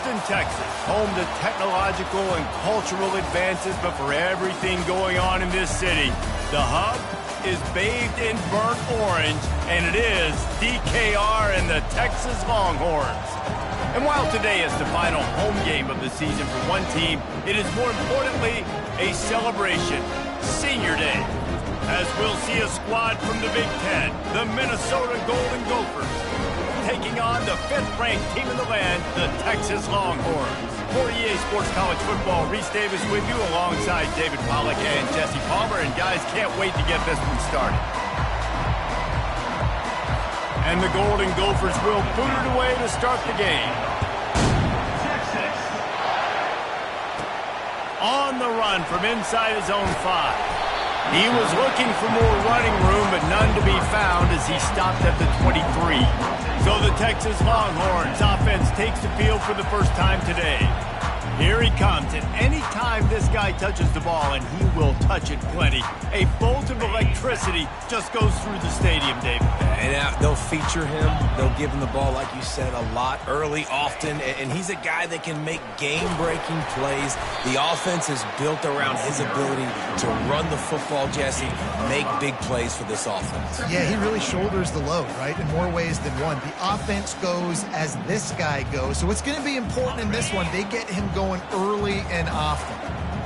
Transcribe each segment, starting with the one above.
Austin, Texas, home to technological and cultural advances, but for everything going on in this city, the hub is bathed in burnt orange, and it is DKR and the Texas Longhorns. And while today is the final home game of the season for one team, it is more importantly a celebration, Senior Day, as we'll see a squad from the Big Ten, the Minnesota Golden Gophers, taking on the 5th-ranked team in the land, the Texas Longhorns. For EA Sports College Football, Reese Davis with you alongside David Pollack and Jesse Palmer. And guys, can't wait to get this one started. And the Golden Gophers will boot it away to start the game. Texas. On the run from inside his own 5. He was looking for more running room, but none to be found as he stopped at the 23. So the Texas Longhorns offense takes the field for the first time today. Here he comes, and any time this guy touches the ball, and he will touch it plenty, a bolt of electricity just goes through the stadium, David. And they'll feature him. They'll give him the ball, like you said, a lot, early, often. And he's a guy that can make game-breaking plays. The offense is built around his ability to run the football, Jesse, make big plays for this offense. Yeah, he really shoulders the load, right, in more ways than one. The offense goes as this guy goes. So it's going to be important in this one. They get him going early and often.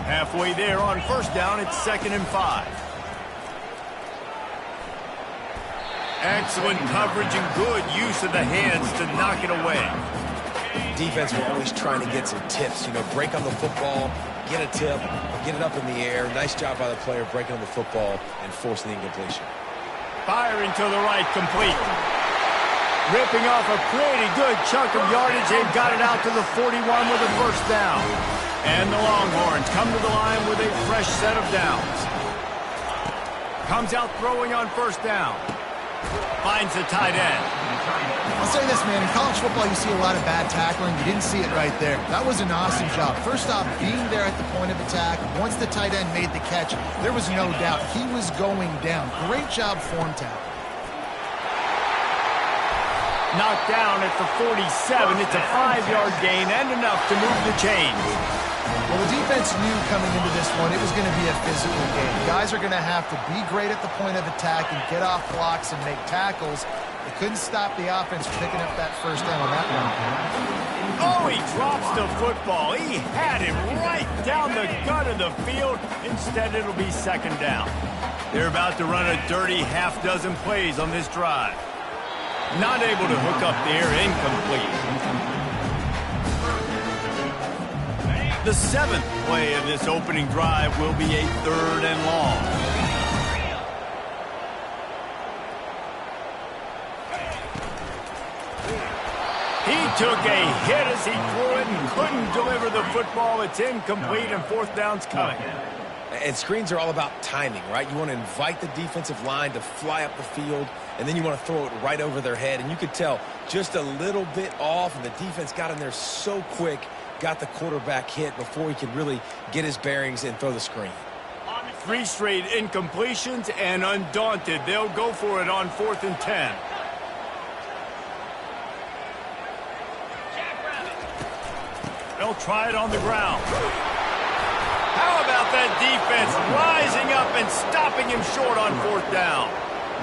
Halfway there on first down, it's 2nd and 5. Excellent coverage and good use of the hands to knock it away. Defense were always trying to get some tips, break on the football, get a tip, get it up in the air. Nice job by the player breaking on the football and forcing the incompletion. Firing to the right, complete. Ripping off a pretty good chunk of yardage. They've got it out to the 41 with a first down. And the Longhorns come to the line with a fresh set of downs. Comes out throwing on first down. Finds the tight end. I'll say this, man. In college football, you see a lot of bad tackling. You didn't see it right there. That was an awesome job. First off, being there at the point of attack. Once the tight end made the catch, there was no doubt he was going down. Great job form tackle. Knocked down at the 47. It's a 5-yard gain and enough to move the chains. Well, the defense knew coming into this one it was going to be a physical game. Guys are going to have to be great at the point of attack and get off blocks and make tackles. They couldn't stop the offense from picking up that first down on that one. Oh, he drops the football. He had him right down the gut of the field. Instead, it'll be 2nd down. They're about to run a dirty half-dozen plays on this drive. Not able to hook up there, incomplete. The 7th play of this opening drive will be a 3rd and long. He took a hit as he threw it and couldn't deliver the football. It's incomplete and 4th down's coming. And screens are all about timing, right? You want to invite the defensive line to fly up the field, and then you want to throw it right over their head. And you could tell just a little bit off, and the defense got in there so quick, got the quarterback hit before he could really get his bearings and throw the screen. 3 straight incompletions, and undaunted, they'll go for it on 4th and 10. They'll try it on the ground. How about that defense rising up and stopping him short on 4th down?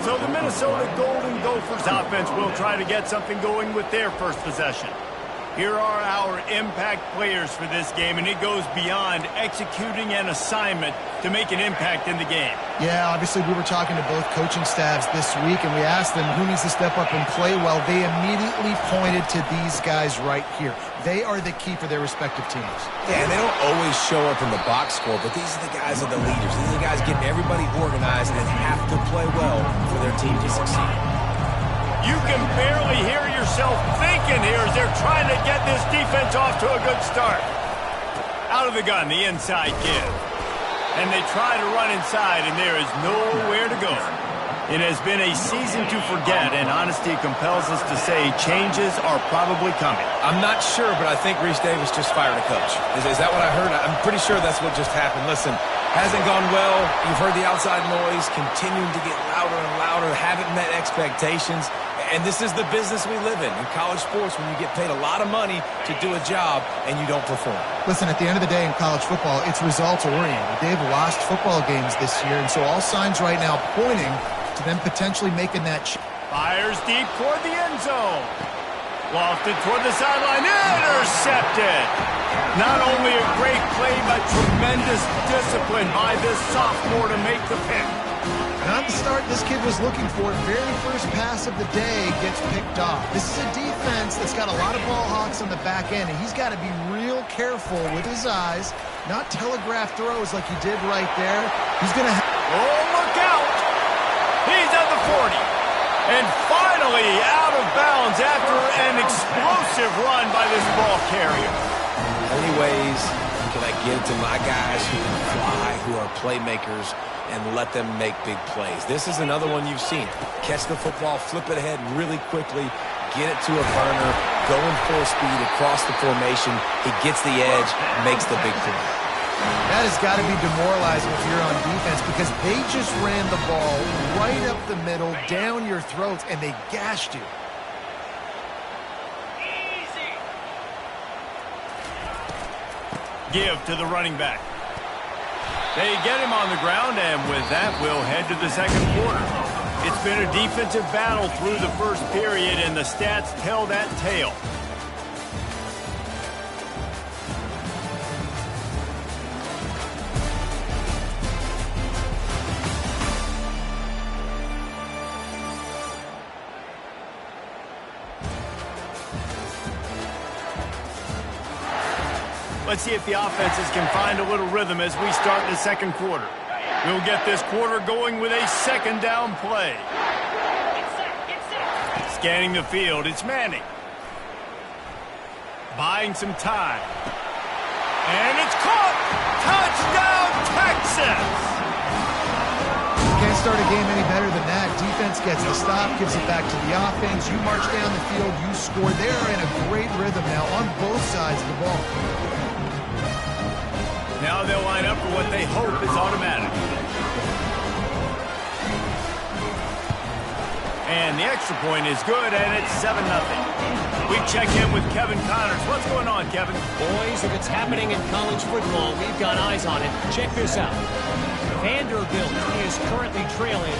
So the Minnesota Golden Gophers offense will try to get something going with their first possession. Here are our impact players for this game, and it goes beyond executing an assignment to make an impact in the game. Yeah, obviously we were talking to both coaching staffs this week, and we asked them who needs to step up and play well. They immediately pointed to these guys right here. They are the key for their respective teams. Yeah, and they don't always show up in the box score, but these are the guys that are the leaders. These are the guys getting everybody organized and have to play well for their team to succeed. You can barely hear yourself thinking here as they're trying to get this defense off to a good start. Out of the gun, the inside give. And they try to run inside, and there is nowhere to go. It has been a season to forget, and honesty compels us to say changes are probably coming. I'm not sure, but I think Reese Davis just fired a coach. Is that what I heard? I'm pretty sure that's what just happened. Listen, hasn't gone well. You've heard the outside noise, continuing to get louder and louder, haven't met expectations. And this is the business we live in college sports, when you get paid a lot of money to do a job and you don't perform. Listen, at the end of the day in college football, it's results-oriented. They've lost football games this year, and so all signs right now pointing to them potentially making that. Fires deep toward the end zone. Lofted toward the sideline. Intercepted. Not only a great play, but tremendous discipline by this sophomore to make the pick. Not the start this kid was looking for. Very first pass of the day gets picked off. This is a defense that's got a lot of ball hawks on the back end, and he's got to be real careful with his eyes, not telegraph throws like he did right there. He's going to oh, look out! He's at the 40. And finally out of bounds after an explosive run by this ball carrier. Only ways can I get it to my guys who can fly, who are playmakers, and let them make big plays. This is another one you've seen. Catch the football, flip it ahead really quickly, get it to a burner, going full speed across the formation. He gets the edge, makes the big play. That has got to be demoralizing if you're on defense, because they just ran the ball right up the middle, down your throats, and they gashed you. Give to the running back. They get him on the ground, and with that, we'll head to the second quarter. It's been a defensive battle through the first period, and the stats tell that tale. Let's see if the offenses can find a little rhythm as we start the second quarter. We'll get this quarter going with a second down play. Scanning the field, it's Manning. Buying some time. And it's caught! Touchdown, Texas! You can't start a game any better than that. Defense gets the stop, gives it back to the offense. You march down the field, you score. They're in a great rhythm now on both sides of the ball. Now they'll line up for what they hope is automatic. And the extra point is good, and it's 7-0. We check in with Kevin Connors. What's going on, Kevin? Boys, if it's happening in college football, we've got eyes on it. Check this out. Vanderbilt is currently trailing,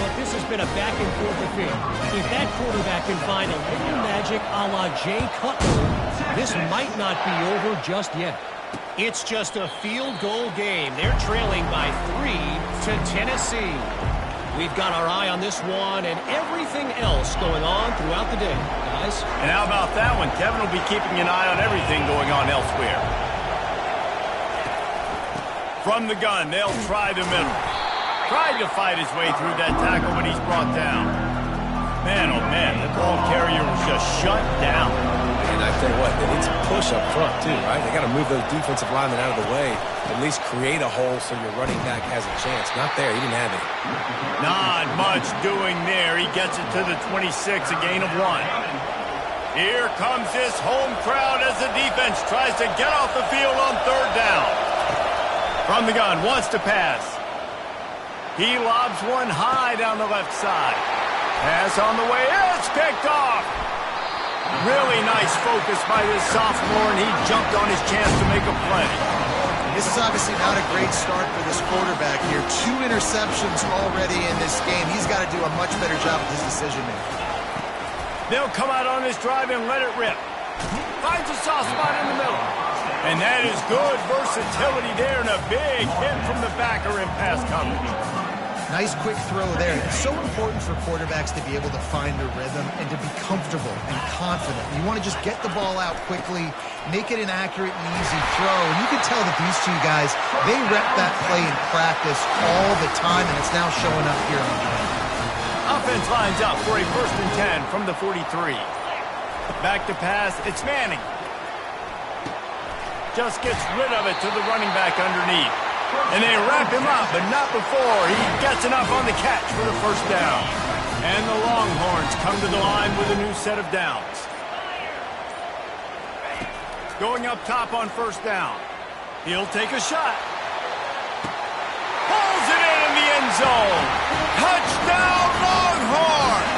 but this has been a back-and-forth affair. If that quarterback can find a little magic a la Jay Cutler, this might not be over just yet. It's just a field goal game. They're trailing by 3 to Tennessee. We've got our eye on this one and everything else going on throughout the day, guys. And how about that one? Kevin will be keeping an eye on everything going on elsewhere. From the gun, they'll try the middle. Tried to fight his way through that tackle when he's brought down. Man, oh man, the ball carrier was just shut down. And I tell you what, they need to push up front too, right? They got to move those defensive linemen out of the way, at least create a hole so your running back has a chance. Not there. He didn't have it. Not much doing there. He gets it to the 26, a gain of 1. Here comes this home crowd as the defense tries to get off the field on third down. From the gun, wants to pass. He lobs one high down the left side. Pass on the way. It's picked off. Really nice focus by this sophomore, and he jumped on his chance to make a play. This is obviously not a great start for this quarterback here. 2 interceptions already in this game. He's got to do a much better job with his decision-making. They'll come out on this drive and let it rip. Finds a soft spot in the middle. And that is good versatility there, and a big hit from the backer in pass coverage. Nice quick throw there. It's so important for quarterbacks to be able to find a rhythm and to be comfortable and confident. You want to just get the ball out quickly, make it an accurate and easy throw. And you can tell that these two guys, they rep that play in practice all the time, and it's now showing up here on the game. Offense lines up for a 1st and 10 from the 43. Back to pass, it's Manning. Just gets rid of it to the running back underneath. And they wrap him up, but not before he gets enough on the catch for the 1st down. And the Longhorns come to the line with a new set of downs. Going up top on 1st down. He'll take a shot. Pulls it in the end zone. Touchdown, Longhorns!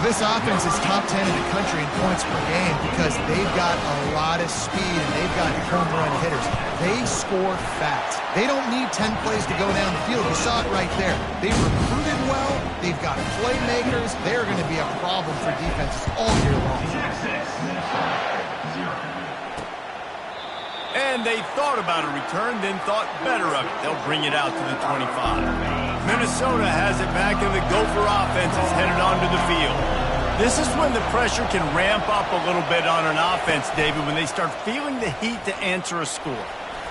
Well, this offense is top 10 in the country in points per game because they've got a lot of speed and they've got home run hitters. They score fast. They don't need 10 plays to go down the field. You saw it right there. They've recruited well. They've got playmakers. They're going to be a problem for defenses all year long. And they thought about a return, then thought better of it. They'll bring it out to the 25. Minnesota has it back, and the Gopher offense is headed onto the field. This is when the pressure can ramp up a little bit on an offense, David, when they start feeling the heat to answer a score.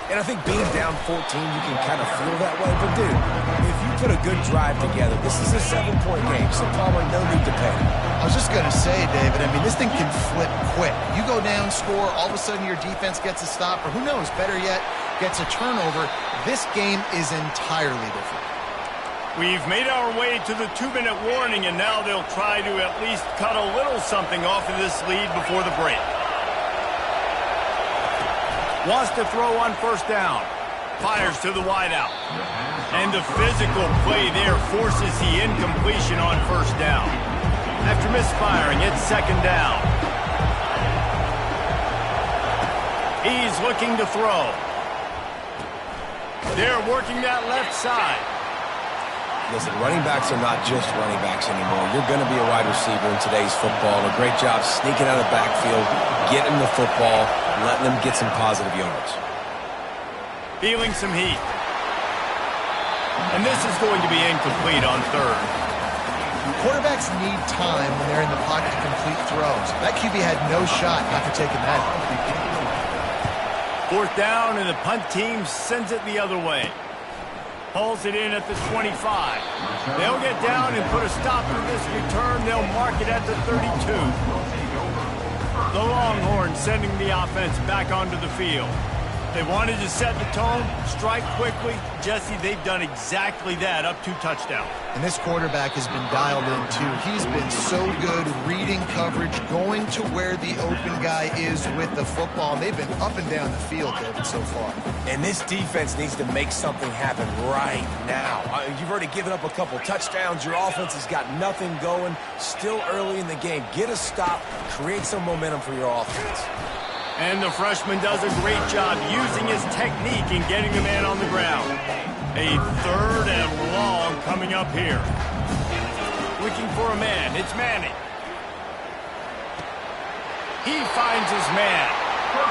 And I think being down 14, you can kind of feel that way. But, dude, if you put a good drive together, this is a 7-point game, so Palmer, no need to panic. I was just going to say, David, I mean, this thing can flip quick. You go down, score, all of a sudden your defense gets a stop, or who knows, better yet, gets a turnover. This game is entirely different. We've made our way to the 2-minute warning, and now they'll try to at least cut a little something off of this lead before the break. Wants to throw on first down. Fires to the wideout. And the physical play there forces the incompletion on first down. After misfiring, it's second down. He's looking to throw. They're working that left side. Listen, running backs are not just running backs anymore. You're going to be a wide receiver in today's football. And a great job sneaking out of the backfield, getting the football, letting them get some positive yards. Feeling some heat. And this is going to be incomplete on third. Quarterbacks need time when they're in the pocket to complete throws. That QB had no shot after taking that. Fourth down, and the punt team sends it the other way. Pulls it in at the 25. They'll get down and put a stop to this return. They'll mark it at the 32. The Longhorns sending the offense back onto the field. They wanted to set the tone, strike quickly. Jesse, they've done exactly that, up 2 touchdowns. And this quarterback has been dialed in, too. He's been so good reading coverage, going to where the open guy is with the football. They've been up and down the field, David, so far. And this defense needs to make something happen right now. You've already given up a couple touchdowns. Your offense has got nothing going. Still early in the game. Get a stop. Create some momentum for your offense. And the freshman does a great job using his technique and getting the man on the ground. A third and long coming up here. Looking for a man. It's Manning. He finds his man.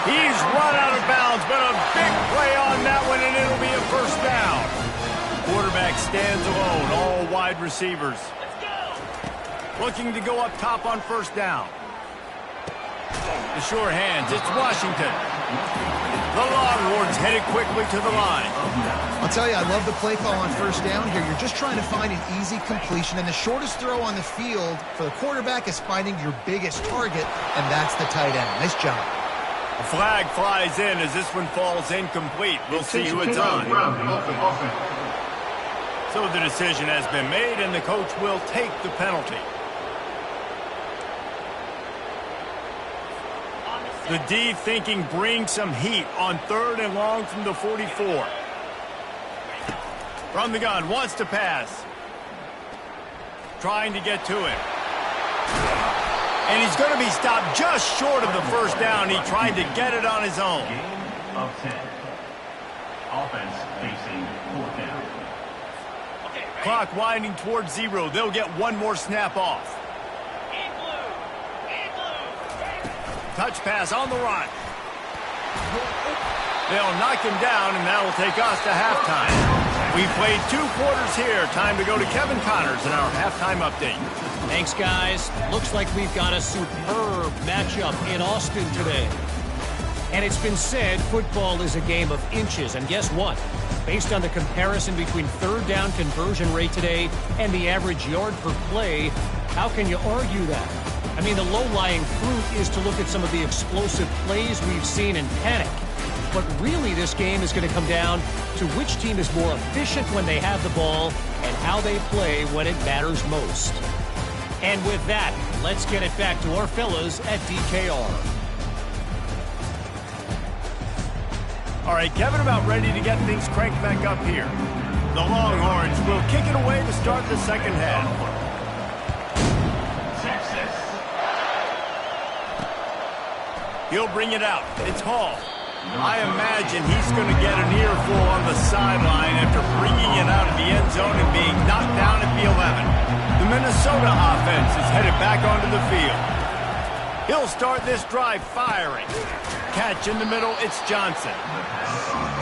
He's run out of bounds, but a big play on that one, and it'll be a first down. Quarterback stands alone, all wide receivers. Looking to go up top on first down. The sure hands, it's Washington. The Longhorns headed quickly to the line. I'll tell you, I love the play call on first down here. You're just trying to find an easy completion, and the shortest throw on the field for the quarterback is finding your biggest target, and that's the tight end. Nice job. A flag flies in as this one falls incomplete. We'll see who it's on. So the decision has been made, and the coach will take the penalty. The D thinking bring some heat on third and long from the 44. From the gun, wants to pass. Trying to get to him. And he's going to be stopped just short of the first down. He tried to get it on his own. Gain of 10. Offense facing fourth down. Clock winding towards 0. They'll get one more snap off. Touch pass on the run. They'll knock him down, and that will take us to halftime. We've played 2 quarters here. Time to go to Kevin Connors in our halftime update. Thanks, guys. Looks like we've got a superb matchup in Austin today. And it's been said football is a game of inches. And guess what? Based on the comparison between third down conversion rate today and the average yard per play, how can you argue that? I mean, the low-lying fruit is to look at some of the explosive plays we've seen in panic. But really, this game is going to come down to which team is more efficient when they have the ball and how they play when it matters most. And with that, let's get it back to our fellas at DKR. All right, Kevin, about ready to get things cranked back up here. The Longhorns will kick it away to start the second half. He'll bring it out. It's Hall. I imagine he's going to get an earful on the sideline after bringing it out of the end zone and being knocked down at the 11. The Minnesota offense is headed back onto the field. He'll start this drive firing. Catch in the middle, it's Johnson.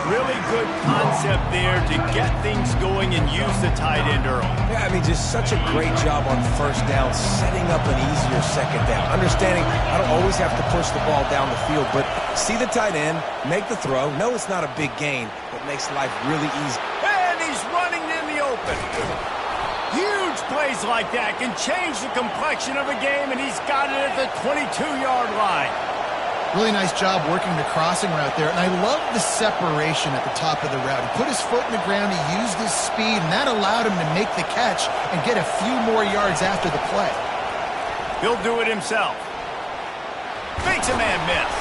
Really good concept there to get things going and use the tight end early. Yeah, I mean, just such a great job on first down, setting up an easier second down. Understanding I don't always have to push the ball down the field, but see the tight end, make the throw. No, it's not a big gain, but makes life really easy. And he's running in the open. Huge plays like that can change the complexion of a game, and he's got it at the 22-yard line. Really nice job working the crossing route there, and I love the separation at the top of the route. He put his foot in the ground, he used his speed, and that allowed him to make the catch and get a few more yards after the play. He'll do it himself. Makes a man miss.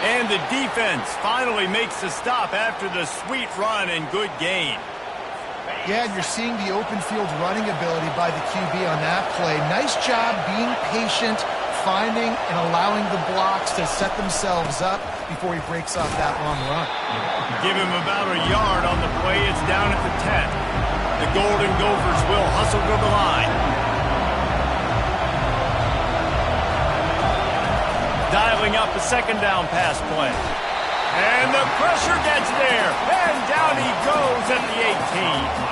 And the defense finally makes the stop after the sweet run and good gain. Yeah, and you're seeing the open field running ability by the QB on that play. Nice job being patient, finding and allowing the blocks to set themselves up before he breaks off that long run. Give him about a yard on the play. It's down at the 10. The Golden Gophers will hustle to the line. Dialing up a second down pass play. And the pressure gets there. And down he goes at the 18.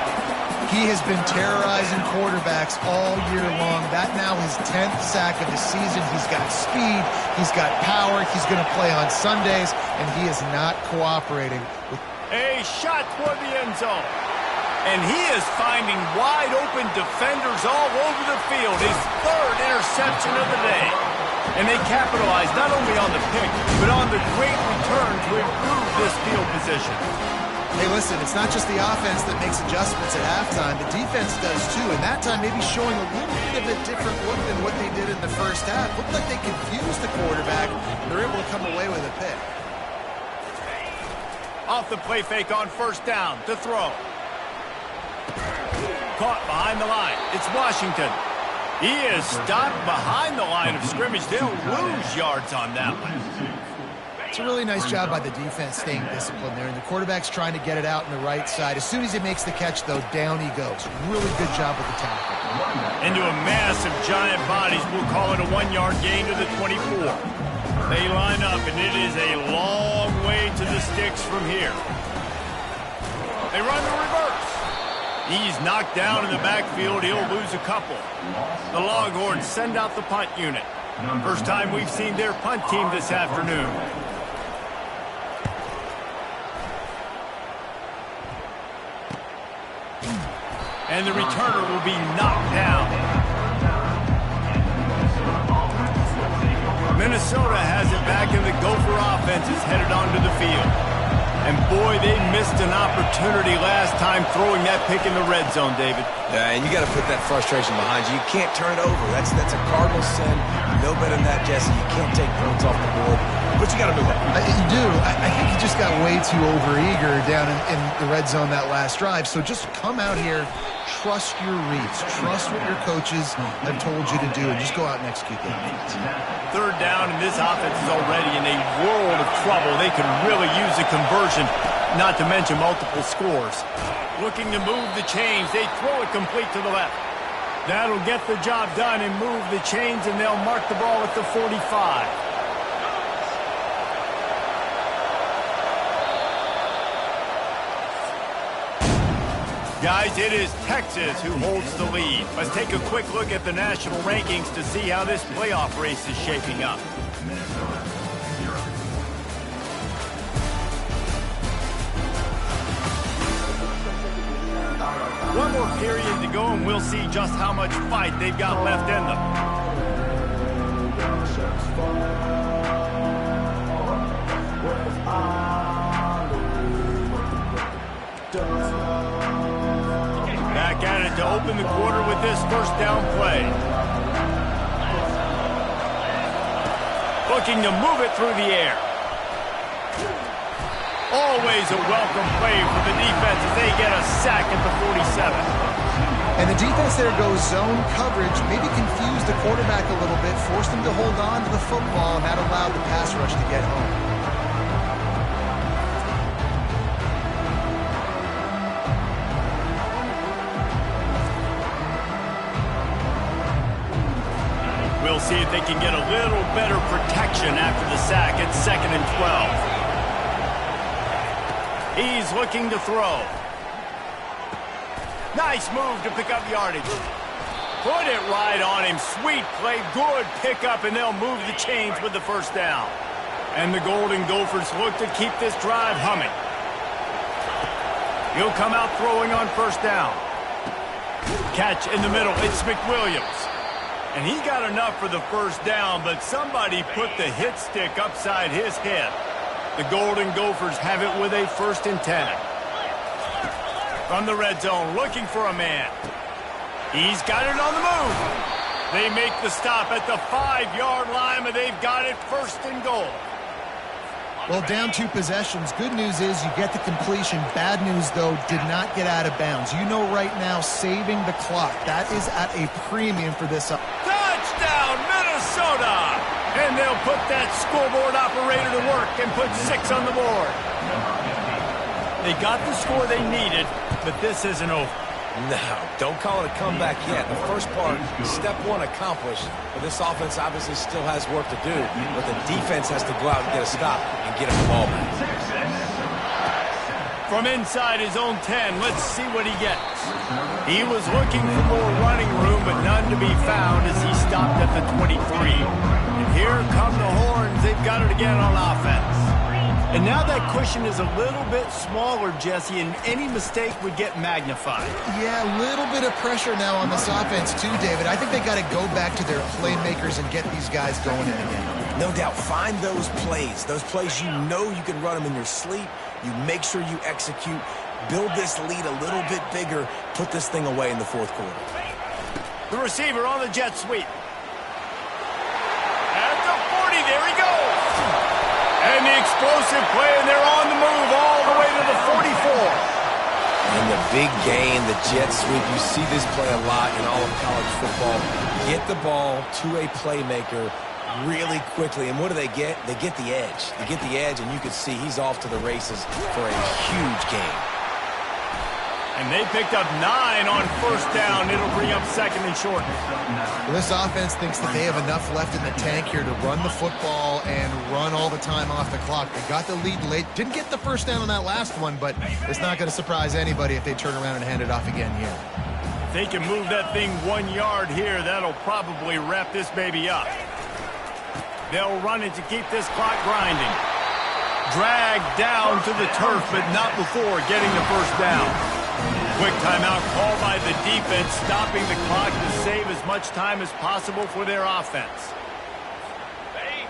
He has been terrorizing quarterbacks all year long. That now his 10th sack of the season. He's got speed. He's got power. He's going to play on Sundays, and he is not cooperating with. A shot toward the end zone. And he is finding wide open defenders all over the field. His third interception of the day. And they capitalize not only on the pick, but on the great return to improve this field position. Hey, listen, it's not just the offense that makes adjustments at halftime. The defense does too, and that time maybe showing a little bit of a different look than what they did in the first half. Looked like they confused the quarterback. They're able to come away with a pick. Off the play fake on first down to throw. Caught behind the line. It's Washington. He is stopped behind the line of scrimmage. They'll lose yards on that one. It's a really nice job by the defense staying disciplined there, and the quarterback's trying to get it out on the right side. As soon as he makes the catch, though, down he goes. Really good job with the tackle. Into a mass of giant bodies. We'll call it a 1-yard gain to the 24. They line up, and it is a long way to the sticks from here. They run the reverse. He's knocked down in the backfield. He'll lose a couple. The Longhorns send out the punt unit. First time we've seen their punt team this afternoon. And the returner will be knocked down. Minnesota has it back, and the Gopher offense is headed onto the field. And boy, they missed an opportunity last time throwing that pick in the red zone, David. Yeah, and you got to put that frustration behind you. You can't turn it over. That's a cardinal sin. No better than that, Jesse. You can't take points off the board. But you got to move on. You do. I think he just got way too overeager down in the red zone that last drive. So just come out here, trust your reads, trust what your coaches have told you to do, and just go out and execute that. Third down, and this offense is already in a world of trouble. They can really use a conversion, not to mention multiple scores. Looking to move the chains. They throw it complete to the left. That'll get the job done and move the chains, and they'll mark the ball at the 45. Guys, it is Texas who holds the lead. Let's take a quick look at the national rankings to see how this playoff race is shaping up. One more period to go, and we'll see just how much fight they've got left in them. Back at it to open the quarter with this first down play. Looking to move it through the air. Always a welcome play for the defense as they get a sack at the 47. And the defense there goes zone coverage, maybe confused the quarterback a little bit, forced him to hold on to the football, and that allowed the pass rush to get home. We'll see if they can get a little better protection after the sack. It's 2nd and 12. He's looking to throw. Nice move to pick up yardage. Put it right on him. Sweet play. Good pickup, and they'll move the chains with the first down. And the Golden Gophers look to keep this drive humming. He'll come out throwing on first down. Catch in the middle. It's McWilliams. And he got enough for the first down, but somebody put the hit stick upside his head. The Golden Gophers have it with a 1st and 10. From the red zone, looking for a man. He's got it on the move. They make the stop at the 5-yard line, but they've got it 1st and goal. Well, down 2 possessions. Good news is you get the completion. Bad news, though, did not get out of bounds. You know right now, saving the clock. That is at a premium for this. Touchdown, Minnesota! And they'll put that scoreboard operator to work and put 6 on the board. They got the score they needed, but this isn't over. No, don't call it a comeback yet. The first part, step 1 accomplished, but this offense obviously still has work to do, but the defense has to go out and get a stop and get him the ball back. From inside his own 10, let's see what he gets. He was looking for more running room, but none to be found as he stopped at the 23. And here come the horns. They've got it again on offense. And now that cushion is a little bit smaller, Jesse, and any mistake would get magnified. Yeah, a little bit of pressure now on this offense too, David. I think they got to go back to their playmakers and get these guys going in again. No doubt, find those plays you know you can run them in your sleep. You make sure you execute, build this lead a little bit bigger, put this thing away in the 4th quarter. The receiver on the jet sweep. At the 40, there he goes. And the explosive play, and they're on the move all the way to the 44. And the big gain, the jet sweep, you see this play a lot in all of college football. Get the ball to a playmaker really quickly. And what do they get? They get the edge. They get the edge, and you can see he's off to the races for a huge gain. And they picked up 9 on first down. It'll bring up 2nd and short. Well, this offense thinks that they have enough left in the tank here to run the football and run all the time off the clock. They got the lead late. Didn't get the first down on that last one, but it's not going to surprise anybody if they turn around and hand it off again here. If they can move that thing 1 yard here, that'll probably wrap this baby up. They'll run it to keep this clock grinding. Dragged down to the turf, but not before getting the first down. Quick timeout called by the defense, stopping the clock to save as much time as possible for their offense.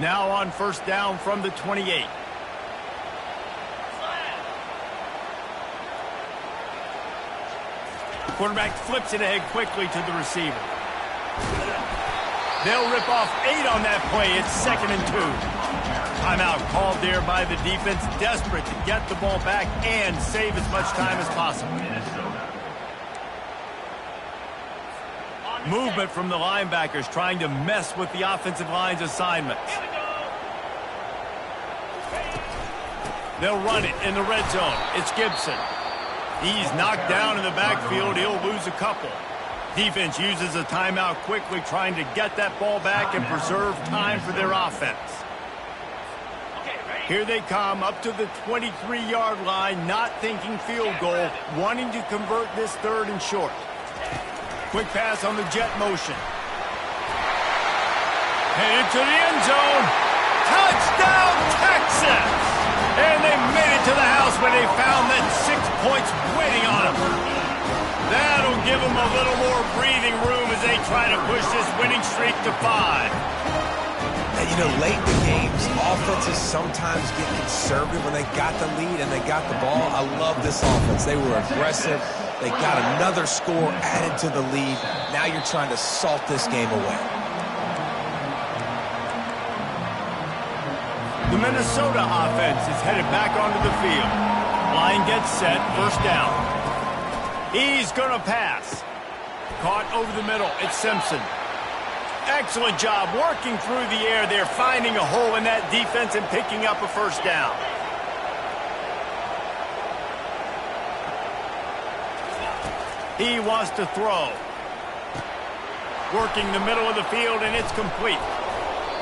Now on first down from the 28. Quarterback flips it ahead quickly to the receiver. They'll rip off 8 on that play. It's 2nd and 2. Timeout called there by the defense, desperate to get the ball back and save as much time as possible. Movement from the linebackers trying to mess with the offensive line's assignments. They'll run it in the red zone. It's Gibson. He's knocked down in the backfield. He'll lose a couple. Defense uses a timeout quickly, trying to get that ball back and preserve time for their offense. Here they come up to the 23-yard line, not thinking field goal, wanting to convert this 3rd and short. Quick pass on the jet motion. Headed to the end zone. Touchdown, Texas! And they made it to the house when they found that 6 points waiting on them. That'll give them a little more breathing room as they try to push this winning streak to 5. And you know, late in the games, offenses sometimes get conservative when they got the lead and they got the ball. I love this offense. They were aggressive. They got another score added to the lead. Now you're trying to salt this game away. The Minnesota offense is headed back onto the field. Line gets set, first down. He's going to pass. Caught over the middle. It's Simpson. Excellent job working through the air there, finding a hole in that defense and picking up a first down. He wants to throw. Working the middle of the field, and it's complete.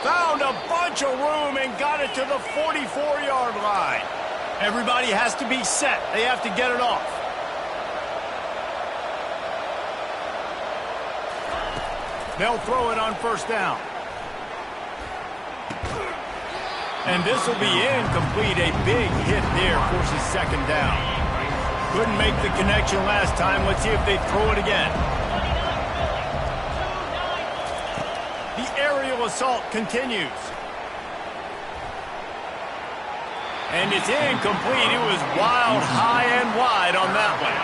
Found a bunch of room and got it to the 44-yard line. Everybody has to be set. They have to get it off. They'll throw it on first down. And this will be incomplete. A big hit there forces second down. Couldn't make the connection last time. Let's see if they throw it again. The aerial assault continues. And it's incomplete. It was wild, high and wide on that one.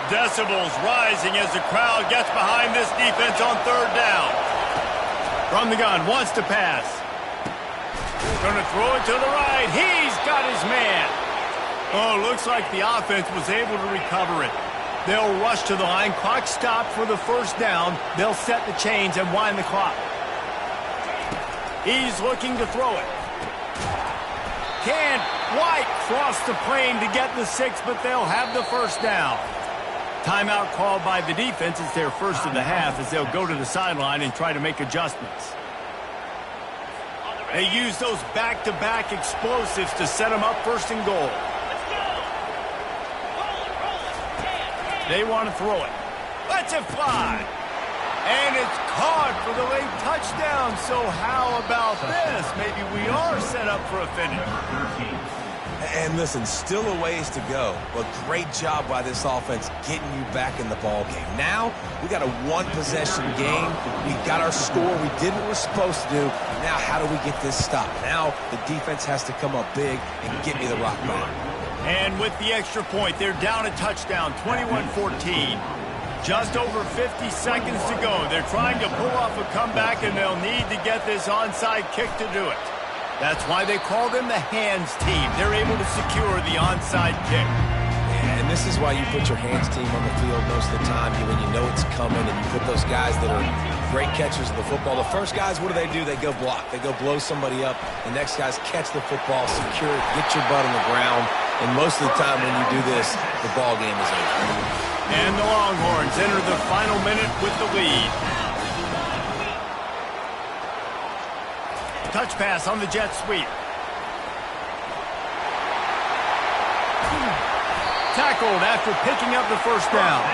Decibels rising as the crowd gets behind this defense on third down. From the gun, wants to pass. Gonna throw it to the right. He's got his man. Oh, looks like the offense was able to recover it. They'll rush to the line. Clock stopped for the first down. They'll set the chains and wind the clock. He's looking to throw it. Can't quite cross the plane to get the 6, but they'll have the first down. Timeout called by the defense. It's their first of the half as they'll go to the sideline and try to make adjustments. They use those back-to-back explosives to set them up first and goal. They want to throw it. Lets it fly. And it's caught for the late touchdown. So how about this? Maybe we are set up for a finish. And listen, still a ways to go, but great job by this offense getting you back in the ball game. Now, we got a one-possession game. We got our score. We did what we're supposed to do. Now, how do we get this stopped? Now, the defense has to come up big and get me the rock back. And with the extra point, they're down a touchdown, 21-14. Just over 50 seconds to go. They're trying to pull off a comeback, and they'll need to get this onside kick to do it. That's why they call them the hands team. They're able to secure the onside kick. And this is why you put your hands team on the field most of the time when you know it's coming, and you put those guys that are great catchers of the football. The first guys, what do? They go block. They go blow somebody up. The next guys catch the football, secure it, get your butt on the ground. And most of the time when you do this, the ball game is over. And the Longhorns enter the final minute with the lead. Touch pass on the jet sweep. Tackled after picking up the first down.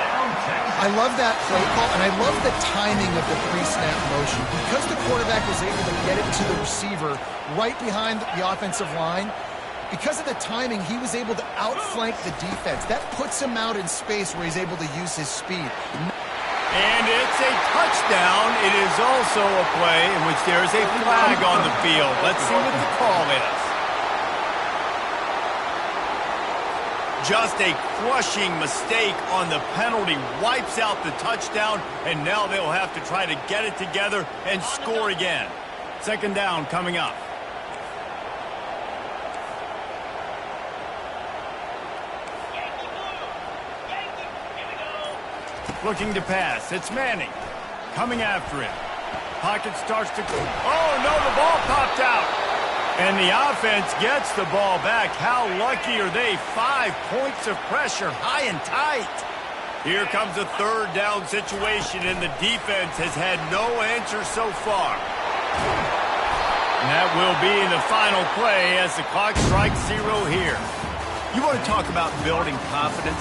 I love that play call, and I love the timing of the pre-snap motion. Because the quarterback was able to get it to the receiver right behind the offensive line, because of the timing, he was able to outflank the defense. That puts him out in space where he's able to use his speed. And it's a touchdown. It is also a play in which there is a flag on the field. Let's see what the call is. Just a crushing mistake on the penalty. Wipes out the touchdown, and now they'll have to try to get it together and score again. Second down coming up. Looking to pass. It's Manning. Coming after him. Pocket starts to go. Oh, no, the ball popped out. And the offense gets the ball back. How lucky are they? 5 points of pressure, high and tight. Here comes a third down situation, and the defense has had no answer so far. And that will be the final play as the clock strikes 0 here. You want to talk about building confidence?